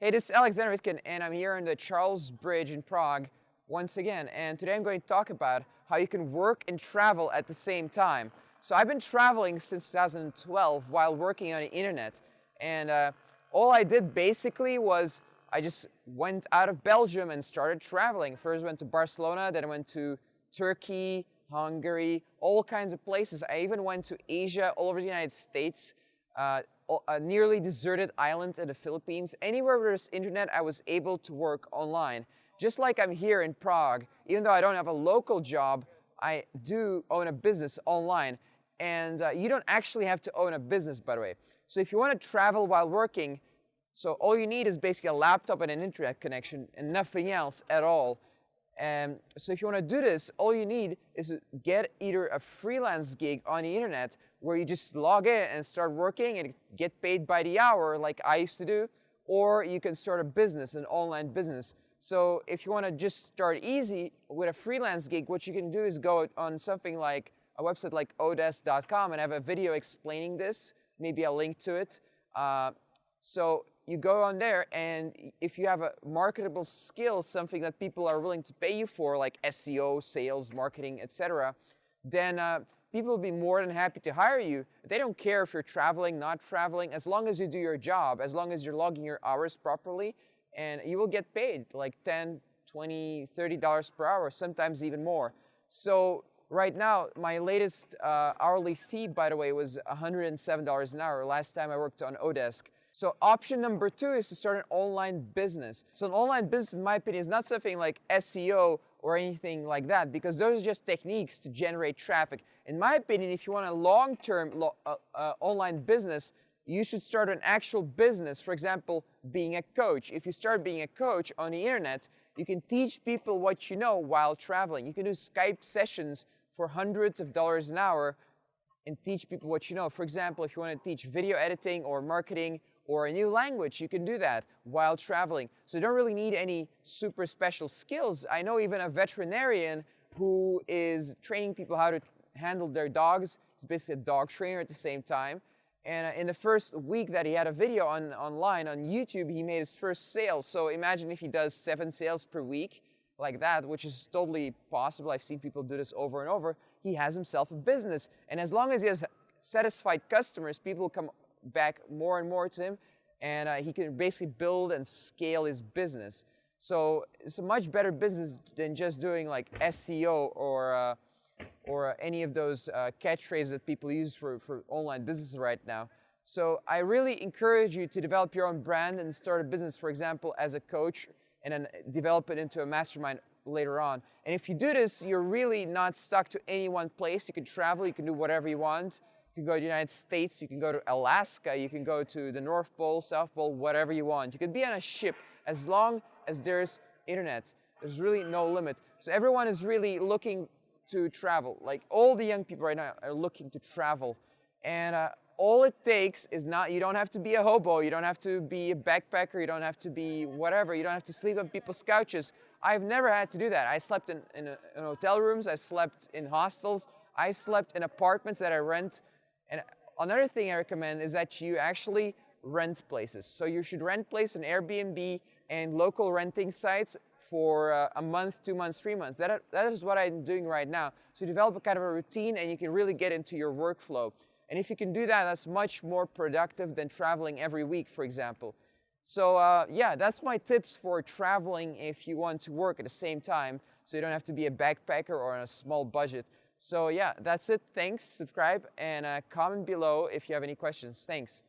Hey, this is Aleksander Vitkin, and I'm here on the Charles Bridge in Prague once again. And today I'm going to talk about how you can work and travel at the same time. So I've been traveling since 2012 while working on the internet. And all I did basically was I just went out of Belgium and started traveling. First went to Barcelona, then I went to Turkey, Hungary, all kinds of places. I even went to Asia, all over the United States. A nearly deserted island in the Philippines. Anywhere where there's internet, I was able to work online. Just like I'm here in Prague, even though I don't have a local job, I do own a business online. And you don't actually have to own a business, by the way. So if you want to travel while working, so all you need is basically a laptop and an internet connection and nothing else at all. And so if you want to do this, all you need is to get either a freelance gig on the internet where you just log in and start working and get paid by the hour like I used to do, or you can start a business, an online business. So if you want to just start easy with a freelance gig, what you can do is go on something like a website like odesk.com and have a video explaining this, maybe a link to it. So you go on there, and if you have a marketable skill, something that people are willing to pay you for, like SEO, sales, marketing, etc., then people will be more than happy to hire you. They don't care if you're traveling, not traveling, as long as you do your job, as long as you're logging your hours properly, and you will get paid like $10, $20, $30 per hour, sometimes even more. So right now, my latest hourly fee, by the way, was $107 an hour. Last time I worked on Odesk. So option number 2 is to start an online business. So an online business, in my opinion, is not something like SEO or anything like that, because those are just techniques to generate traffic. In my opinion, if you want a long-term online business, you should start an actual business. For example, being a coach. If you start being a coach on the internet, you can teach people what you know while traveling. You can do Skype sessions for hundreds of dollars an hour and teach people what you know. For example, if you want to teach video editing or marketing or a new language, you can do that while traveling. So you don't really need any super special skills. I know even a veterinarian who is training people how to handle their dogs. He's basically a dog trainer at the same time. And in the first week that he had a video online on YouTube, he made his first sale. So imagine if he does 7 sales per week like that, which is totally possible. I've seen people do this over and over. He has himself a business. And as long as he has satisfied customers, people come back more and more to him, and he can basically build and scale his business. So it's a much better business than just doing like SEO or any of those catchphrases that people use for online businesses right now. So I really encourage you to develop your own brand and start a business, for example, as a coach, and then develop it into a mastermind later on. And if you do this, you're really not stuck to any one place. You can travel, you can do whatever you want. You can go to the United States, you can go to Alaska, you can go to the North Pole, South Pole, whatever you want. You can be on a ship as long as there's internet. There's really no limit. So everyone is really looking to travel. Like all the young people right now are looking to travel. And all it takes is you don't have to be a hobo, you don't have to be a backpacker, you don't have to be whatever, you don't have to sleep on people's couches. I've never had to do that. I slept in hotel rooms, I slept in hostels, I slept in apartments that I rent. And another thing I recommend is that you actually rent places. So you should rent places on Airbnb and local renting sites for a month, 2 months, 3 months. That is what I'm doing right now. So you develop a kind of a routine and you can really get into your workflow. And if you can do that, that's much more productive than traveling every week, for example. So yeah, that's my tips for traveling if you want to work at the same time, so you don't have to be a backpacker or on a small budget. So yeah, that's it. Thanks. Subscribe and comment below if you have any questions. Thanks.